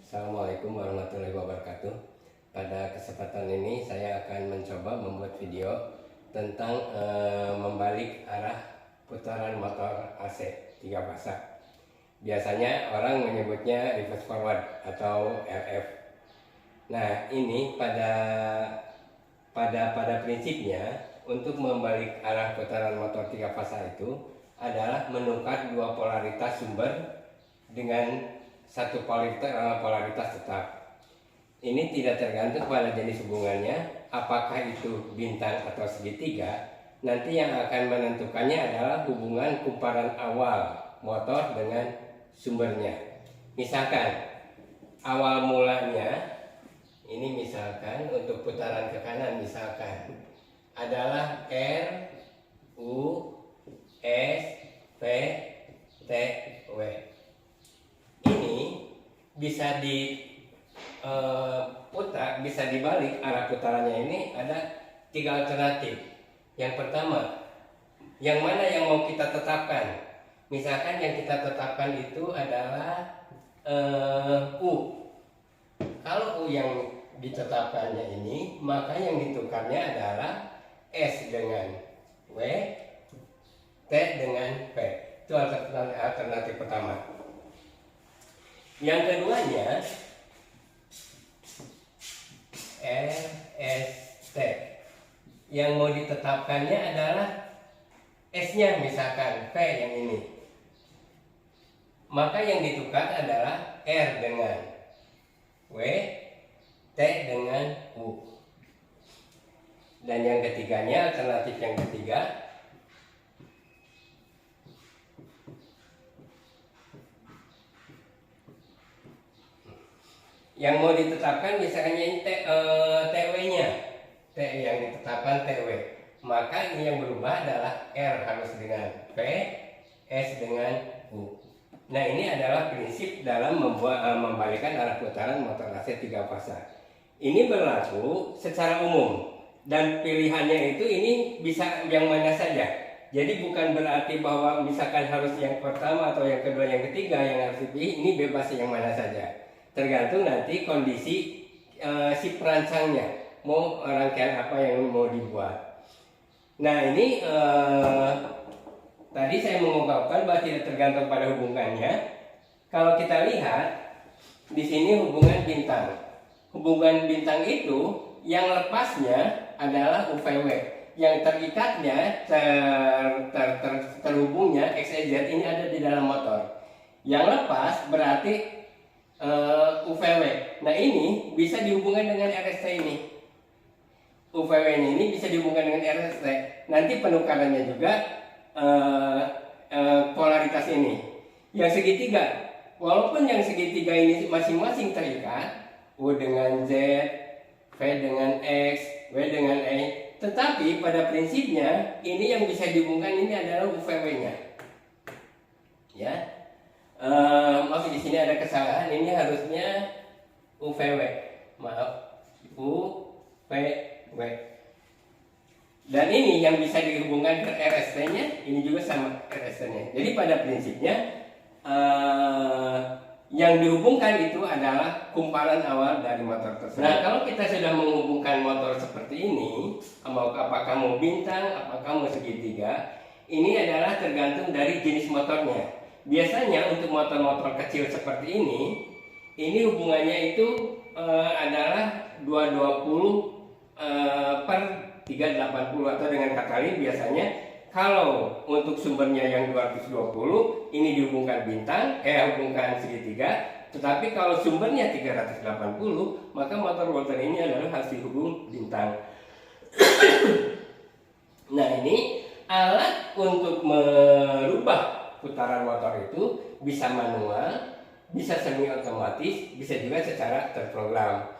Assalamualaikum warahmatullahi wabarakatuh. Pada kesempatan ini saya akan mencoba membuat video tentang membalik arah putaran motor AC 3 fasa. Biasanya orang menyebutnya reverse forward atau RF. Nah, ini pada prinsipnya untuk membalik arah putaran motor 3 fasa itu adalah menukar dua polaritas sumber dengan satu polaritas tetap. Ini tidak tergantung pada jenis hubungannya, apakah itu bintang atau segitiga. Nanti yang akan menentukannya adalah hubungan kumparan awal motor dengan sumbernya. Misalkan awal mulanya ini, misalkan untuk putaran ke kanan misalkan adalah R U S P T W. Ini bisa diputar, bisa dibalik arah putarannya. Ini ada 3 alternatif. Yang pertama, yang mana yang mau kita tetapkan? Misalkan yang kita tetapkan itu adalah U. Kalau U yang ditetapkannya ini, maka yang ditukarnya adalah S dengan W, T dengan P. Itu alternatif pertama. Yang keduanya RST. Yang mau ditetapkannya adalah S-nya, misalkan P yang ini. Maka yang ditukar adalah R dengan W, T dengan U. Dan yang ketiganya, alternatif yang ketiga, yang mau ditetapkan misalnya ini TW-nya, T yang ditetapkan TW, maka ini yang berubah adalah R harus dengan P, S dengan U. Nah, ini adalah prinsip dalam membalikkan arah putaran motor AC 3 fasa. Ini berlaku secara umum dan pilihannya itu ini bisa yang mana saja. Jadi bukan berarti bahwa misalkan harus yang pertama atau yang kedua, yang ketiga yang harus dipilih. Ini bebas yang mana saja. Tergantung nanti kondisi si perancangnya mau rangkaian apa yang mau dibuat. Nah, ini tadi saya mengungkapkan bahwa tidak tergantung pada hubungannya. Kalau kita lihat di sini hubungan bintang. Hubungan bintang itu yang lepasnya adalah UVW. Yang terikatnya terhubungnya XYZ ini ada di dalam motor. Yang lepas berarti UVW. Nah, ini bisa dihubungkan dengan RST ini. UVW ini bisa dihubungkan dengan RST. Nanti penukarannya juga polaritas ini. Yang segitiga, walaupun yang segitiga ini masing-masing terikat, U dengan Z, V dengan X, W dengan E, tetapi pada prinsipnya ini yang bisa dihubungkan ini adalah UVW-nya. Ya. Maaf, di sini ada kesalahan. Ini harusnya UVW. Maaf, UVW. Dan ini yang bisa dihubungkan ke RST-nya, ini juga sama RST-nya. Jadi pada prinsipnya yang dihubungkan itu adalah kumparan awal dari motor tersebut. Nah, kalau kita sudah menghubungkan motor seperti ini, apakah mau bintang, apakah mau segitiga, ini adalah tergantung dari jenis motornya. Biasanya untuk motor-motor kecil seperti ini hubungannya itu adalah 220 per 380, atau dengan kata lain biasanya kalau untuk sumbernya yang 220 ini dihubungkan hubungkan segitiga, tetapi kalau sumbernya 380 maka motor ini adalah harus dihubung bintang. Nah, ini alat untuk merubah putaran motor itu bisa manual, bisa semi otomatis, bisa juga secara terprogram.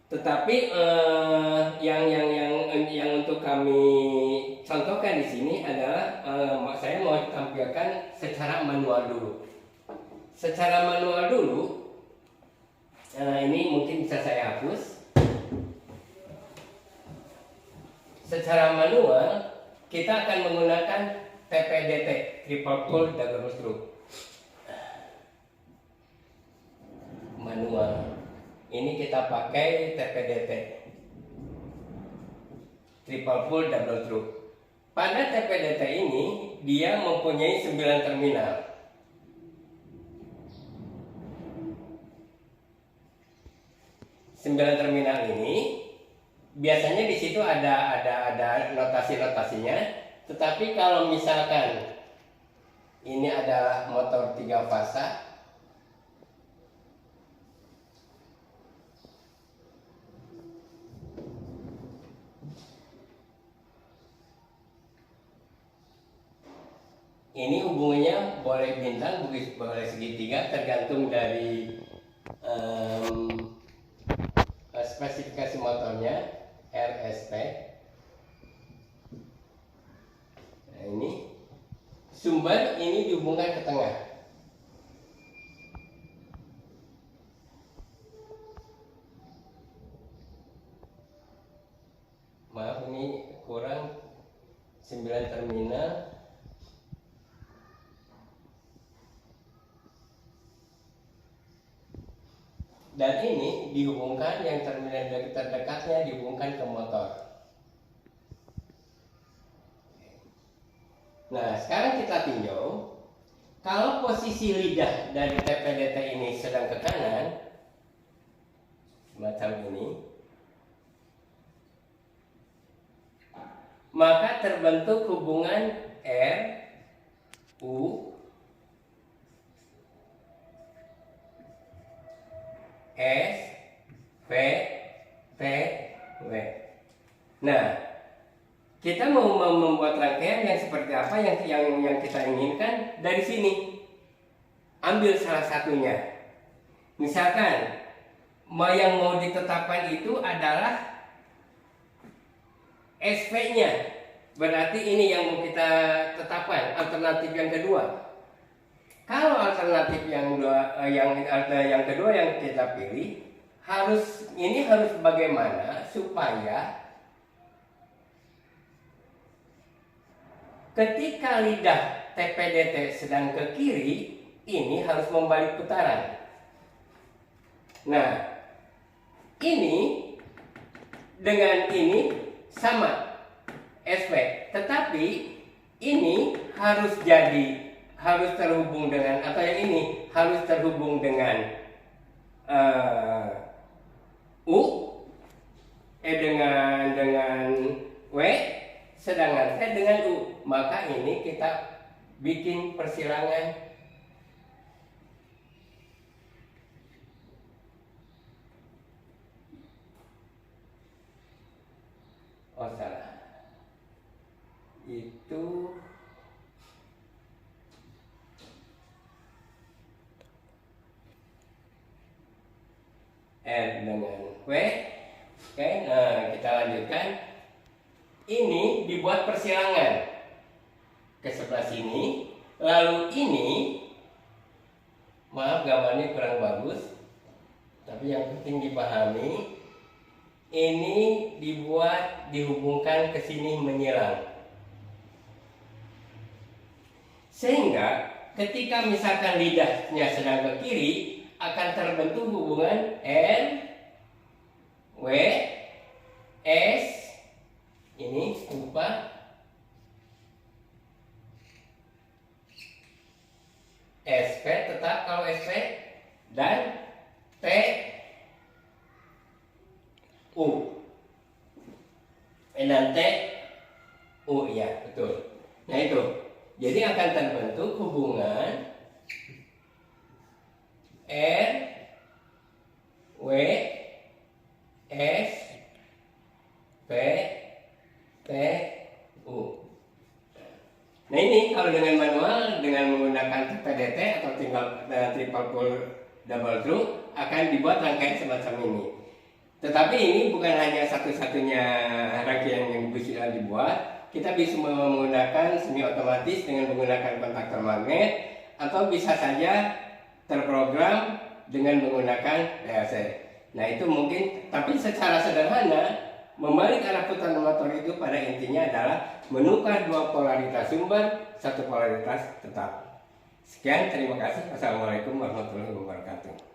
Tetapi yang untuk kami contohkan di sini adalah saya mau tampilkan secara manual dulu. Secara manual dulu, ini mungkin bisa saya hapus. Secara manual kita akan menggunakan TPDT, triple pole double stroke. Manual. Ini kita pakai TPDT, triple pole double through. Pada TPDT ini dia mempunyai 9 terminal. Terminal ini biasanya di situ ada notasi-notasinya. Tetapi kalau misalkan ini adalah motor 3 fasa, ini hubungannya boleh bintang, boleh segitiga, tergantung dari spesifikasi motornya, RSP. Nah, ini sumber ini dihubungkan ke tengah. Maaf, ini kurang 9 terminal. Dan ini dihubungkan, yang terminal terdekatnya dihubungkan ke motor. Nah, sekarang kita tinjau. Kalau posisi lidah dari TPDT ini sedang ke kanan, semacam ini, maka terbentuk hubungan R, U, S, V, T, W. Nah, kita mau membuat rangkaian yang seperti apa yang kita inginkan dari sini. Ambil salah satunya. Misalkan yang mau ditetapkan itu adalah SV-nya. Berarti ini yang mau kita tetapkan, alternatif yang kedua. Kalau alternatif yang kedua yang kita pilih, harus bagaimana supaya ketika lidah TPDT sedang ke kiri, ini harus membalik putaran. Nah, ini dengan ini sama SV, tetapi ini harus terhubung dengan, atau yang ini harus terhubung dengan U, dengan W, sedangkan T dengan U. Maka ini kita bikin persilangan. Oh, salah. Itu R dengan W. Oke, nah kita lanjutkan. Ini dibuat persilangan ke sebelah sini. Lalu ini, maaf gambarnya kurang bagus, tapi yang penting dipahami. Ini dihubungkan ke sini menyilang. Sehingga ketika misalkan lidahnya sedang ke kiri, akan terbentuk hubungan N, W, S, ini lupa, SP tetap kalau SP, dan T, U. Dan T, U, ya betul. Nah itu, jadi akan terbentuk hubungan R, W, S, P, T, U. Nah ini kalau dengan manual, dengan menggunakan TPDT atau triple pole double through, akan dibuat rangkaian semacam ini. Tetapi ini bukan hanya satu-satunya rangkaian yang bisa dibuat. Kita bisa menggunakan semi otomatis dengan menggunakan kontaktor magnet, atau bisa saja terprogram dengan menggunakan PLC. Nah itu mungkin, tapi secara sederhana membalik arah putaran motor itu pada intinya adalah menukar 2 polaritas sumber, 1 polaritas tetap. Sekian, terima kasih. Wassalamualaikum warahmatullahi wabarakatuh.